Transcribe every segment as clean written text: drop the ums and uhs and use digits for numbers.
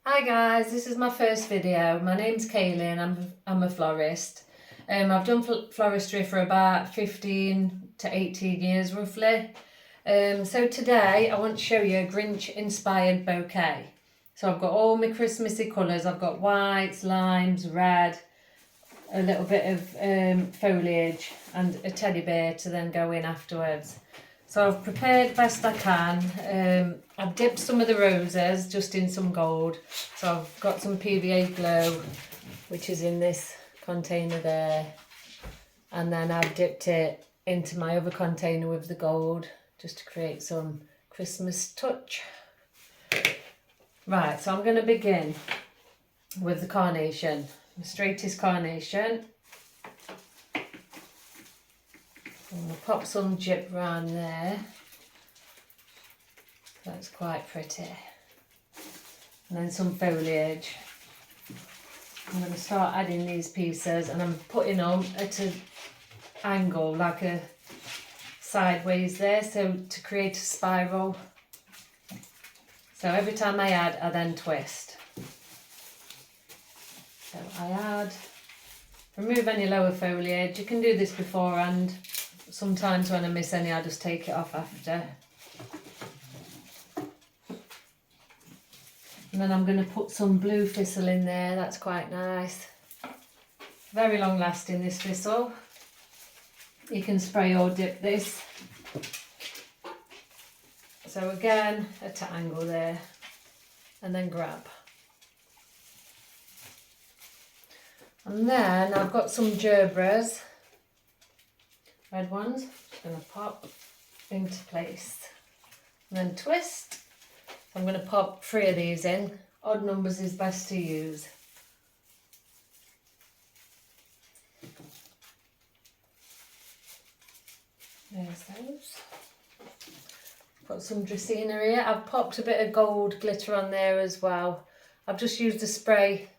Hi guys, this is my first video. My name's Kaylee and I'm a florist. I've done floristry for about 15 to 18 years roughly. So today I want to show you a Grinch inspired bouquet. So I've got all my Christmassy colours. I've got whites, limes, red, a little bit of foliage and a teddy bear to then go in afterwards. So I've prepared best I can. I've dipped some of the roses just in some gold. So I've got some PVA glow, which is in this container there. And then I've dipped it into my other container with the gold, just to create some Christmas touch. Right, so I'm going to begin with the carnation, the straightest carnation. I'm going to pop some jip around there. That's quite pretty. And then some foliage. I'm going to start adding these pieces and I'm putting them at an angle, like a sideways there, so to create a spiral. So every time I add, I then twist. So I add, remove any lower foliage. You can do this beforehand. Sometimes when I miss any, I just take it off after. And then I'm going to put some blue thistle in there. That's quite nice. Very long lasting, this thistle. You can spray or dip this. So again, at an angle there. And then grab. And then I've got some gerbras. Red ones. Just going to pop into place. And then twist. I'm going to pop 3 of these in. Odd numbers is best to use. There's those. Got some Dracaena here. I've popped a bit of gold glitter on there as well. I've just used a spray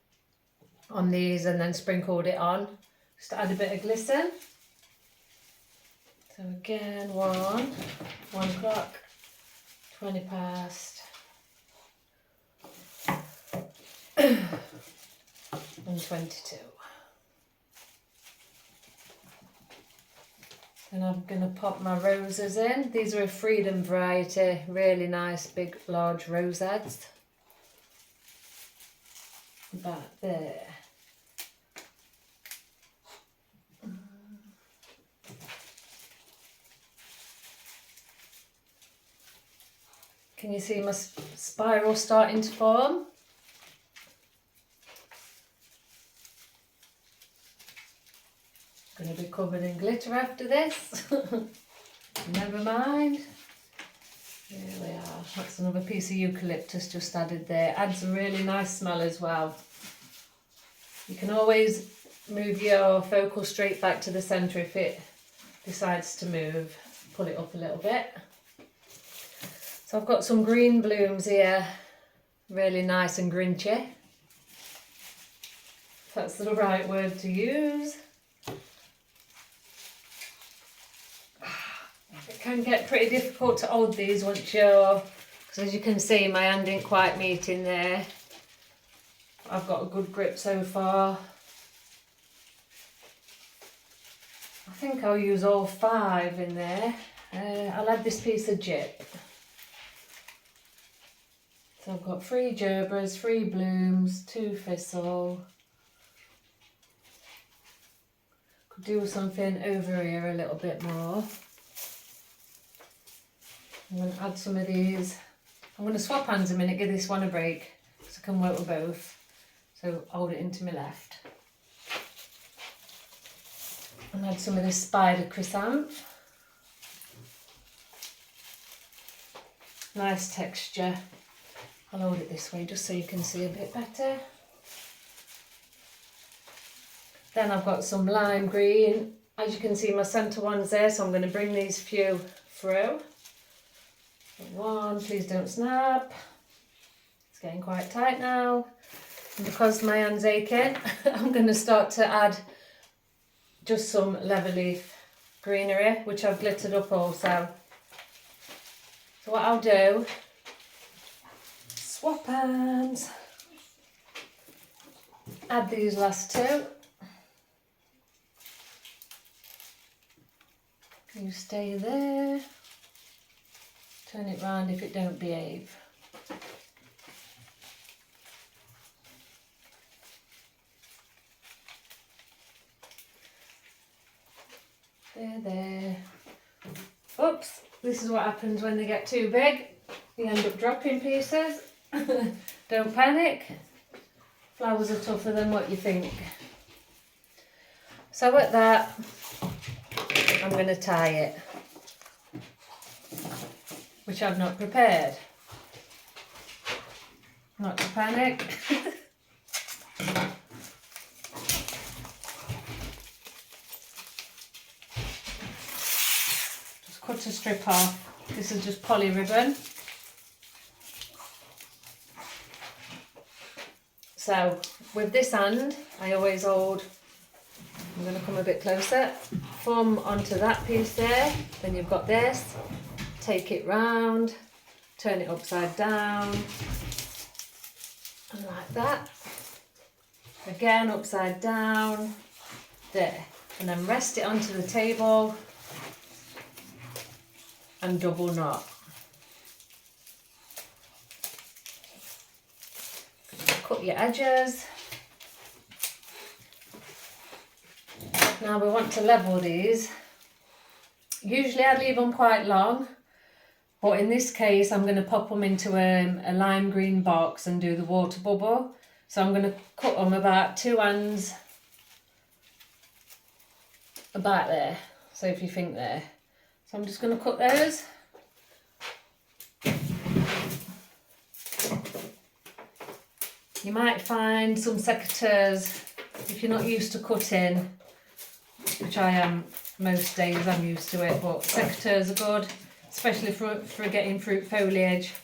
on these and then sprinkled it on. Just to add a bit of glisten. So again, 1 o'clock, 20 past. And 22. And I'm going to pop my roses in. These are a Freedom variety, really nice big large rose heads. About there. Can you see my spiral starting to form? Going to be covered in glitter after this. Never mind. Here we are. That's another piece of eucalyptus just added there. Adds a really nice smell as well. You can always move your focal straight back to the centre if it decides to move. Pull it up a little bit. So I've got some green blooms here. Really nice and grinchy. If that's the right word to use. It can get pretty difficult to hold these once you're, because as you can see my hand didn't quite meet in there. I've got a good grip so far. I think I'll use all 5 in there. I'll add this piece of jip. So I've got 3 gerbras, 3 blooms, 2 thistle. Could do something over here a little bit more. I'm going to add some of these. I'm going to swap hands a minute, give this one a break, so I can work with both. So hold it into my left. And add some of this spider chrysanthemum. Nice texture. I'll hold it this way just so you can see a bit better. Then I've got some lime green. As you can see, my centre one's there, so I'm going to bring these few through. 1, please don't snap. It's getting quite tight now. And because my hand's aching, I'm going to start to add just some leather leaf greenery, which I've glittered up also. So what I'll do, swap hands. add these last two. You stay there. Turn it round if it don't behave. There. Oops, this is what happens when they get too big. You end up dropping pieces. Don't panic. Flowers are tougher than what you think. So at that, I'm going to tie it, which I've not prepared. Not to panic. Just cut a strip off. This is just poly ribbon. So with this hand, I always hold, I'm going to come a bit closer, thumb onto that piece there, then you've got this, take it round, turn it upside down, and like that, again upside down, there, and then rest it onto the table and double knot. Cut your edges. Now we want to level these. Usually I leave them quite long, but in this case I'm going to pop them into a lime green box and do the water bubble. So I'm going to cut them about 2 hands, about there. So if you think there. So I'm just going to cut those. You might find some secateurs, if you're not used to cutting, which I am most days, I'm used to it, but secateurs are good, especially for getting fruit foliage,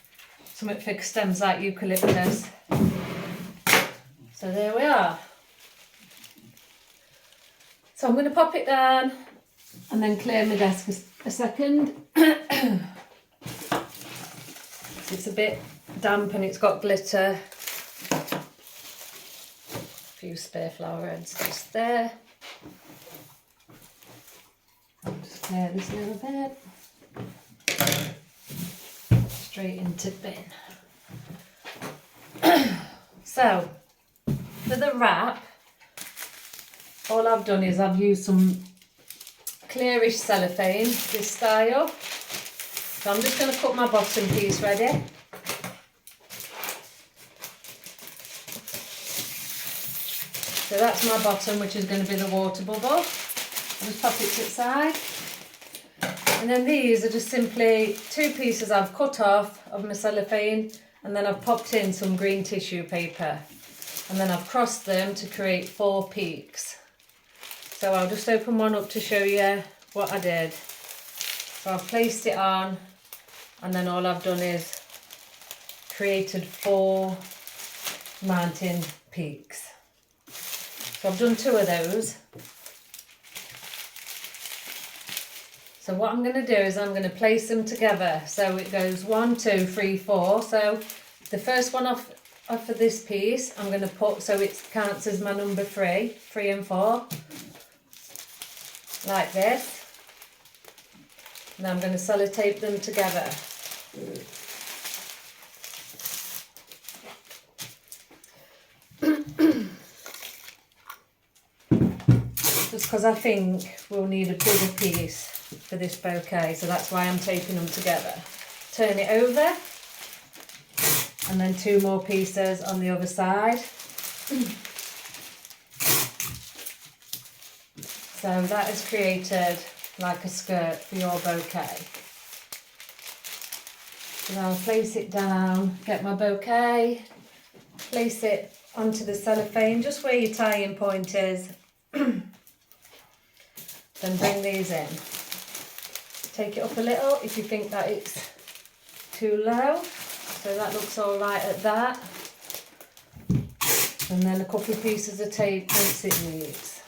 something for stems like eucalyptus. So there we are. So I'm going to pop it down and then clear my desk a second. It's a bit damp and it's got glitter. A few spare flower heads just there. Just clear this little bit. Straight into bin. So, for the wrap, all I've done is I've used some clearish cellophane, this style. So I'm just going to cut my bottom piece ready. So that's my bottom, which is going to be the water bubble. I'll just pop it to the side. And then these are just simply 2 pieces I've cut off of my cellophane, and then I've popped in some green tissue paper. And then I've crossed them to create 4 peaks. So I'll just open one up to show you what I did. So I've placed it on, and then all I've done is created 4 mountain peaks. So I've done 2 of those. So what I'm going to do is I'm going to place them together. So it goes 1, 2, 3, 4. So the first one off of this piece, I'm going to put, so it counts as my number 3, 3 and 4. Like this. And I'm going to sellotape them together. Just because I think we'll need a bigger piece for this bouquet, so that's why I'm taping them together. Turn it over, and then 2 more pieces on the other side. So that has created like a skirt for your bouquet. So now I'll place it down, get my bouquet, place it onto the cellophane, just where your tying point is. Then bring these in. Take it up a little if you think that it's too low. So that looks all right at that. And then a couple of pieces of tape once it needs.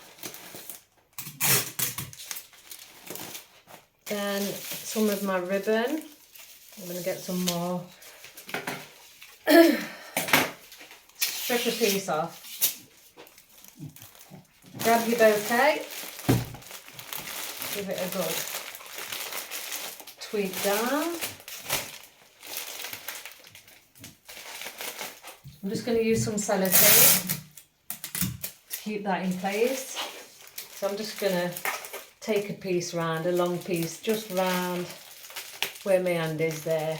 Then some of my ribbon. I'm going to get some more. Strip a piece off. grab your bouquet, give it a good tweak down. I'm just going to use some sellotape to keep that in place. So I'm just going to take a piece round, a long piece, just round where my hand is there.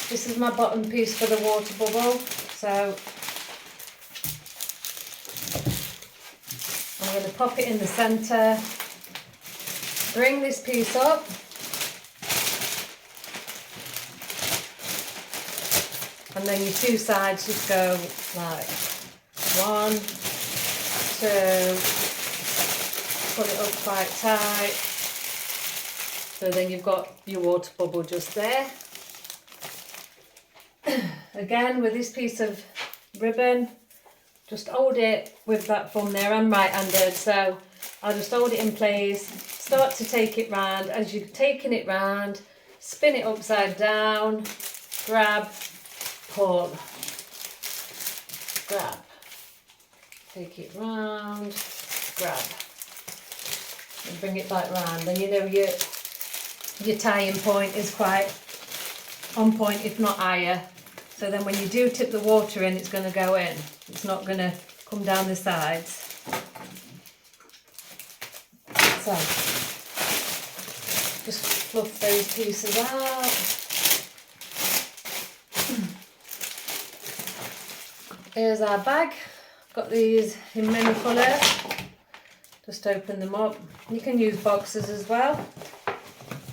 This is my bottom piece for the water bubble. So I'm going to pop it in the centre, bring this piece up, and then your two sides just go like 1, 2, pull it up quite tight, so then you've got your water bubble just there. Again, with this piece of ribbon, just hold it with that thumb there. I'm right-handed, so I'll just hold it in place, start to take it round. As you're taking it round, spin it upside down, grab, pull, grab, take it round, grab, and bring it back round. And you know your tying point is quite on point, if not higher. So then when you do tip the water in, it's going to go in. It's not going to come down the sides. So just fluff those pieces out. Here's our bag. Got these in many colours. Just open them up. You can use boxes as well.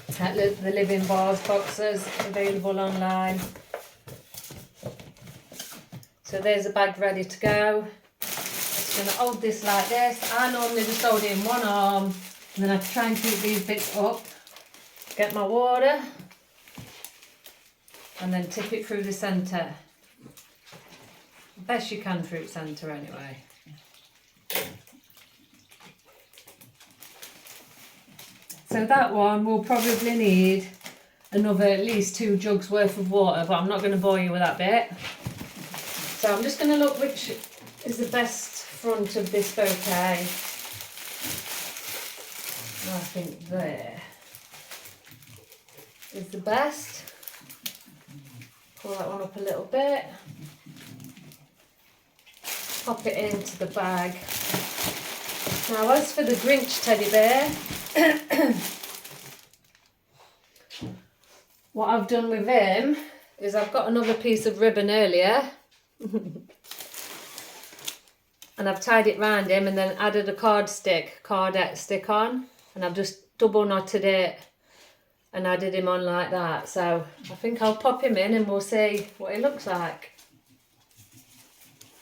The Living Bars boxes available online. So there's a bag ready to go. Just going to hold this like this. I normally just hold it in one arm, and then I try and keep these bits up. Get my water, and then tip it through the centre. Best you can through the centre anyway. So that one will probably need another at least 2 jugs worth of water, but I'm not going to bore you with that bit. So I'm just going to look which is the best front of this bouquet. I think there is the best. Pull that one up a little bit. Pop it into the bag. Now as for the Grinch teddy bear, what I've done with him is I've got another piece of ribbon earlier and I've tied it round him and then added a cardette stick on, and I've just double knotted it and added him on like that. So I think I'll pop him in and we'll see what he looks like.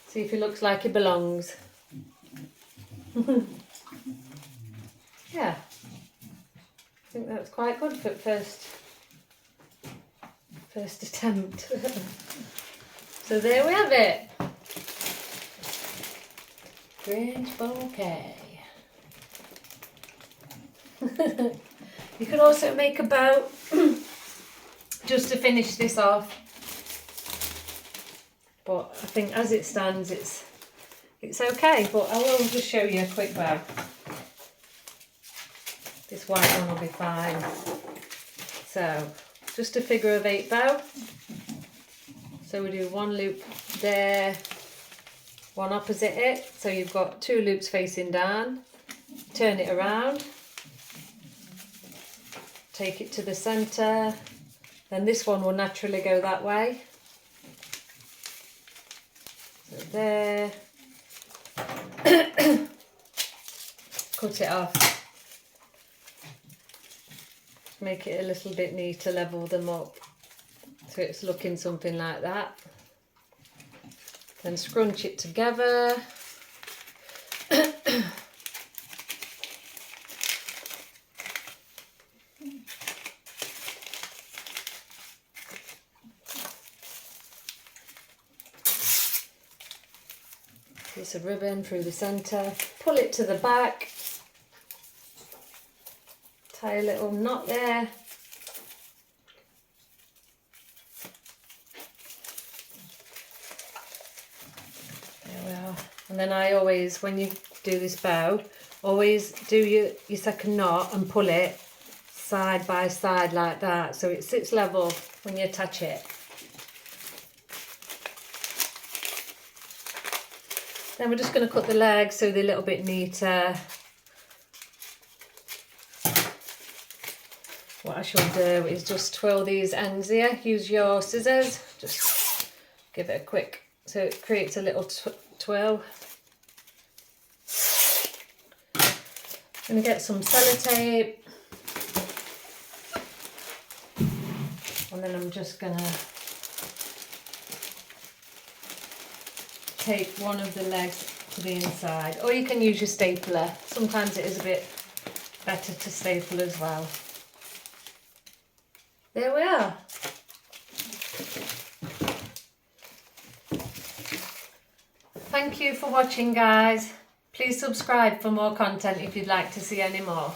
See if he looks like he belongs. Yeah, I think that's quite good for first attempt. So there we have it. Grinch bouquet. You could also make a bow just to finish this off. But I think as it stands, it's okay. But I will just show you a quick bow. This white one will be fine. So just a figure of 8 bow. So we do 1 loop there, 1 opposite it. So you've got 2 loops facing down. Turn it around. Take it to the centre. Then this one will naturally go that way. So there. Cut it off. Make it a little bit neater, level them up so it's looking something like that. Then scrunch it together. Piece of ribbon through the centre, pull it to the back. Tie a little knot there. There we are. And then I always, when you do this bow, always do your second knot and pull it side by side like that, so it sits level when you attach it. Then we're just going to cut the legs so they're a little bit neater. What I shall do is just twirl these ends here. Use your scissors, just give it a quick, so it creates a little twirl. I'm going to get some sellotape, and then I'm just going to tape one of the legs to the inside, or you can use your stapler. Sometimes it is a bit better to staple as well. There we are. Thank you for watching, guys. Please subscribe for more content if you'd like to see any more.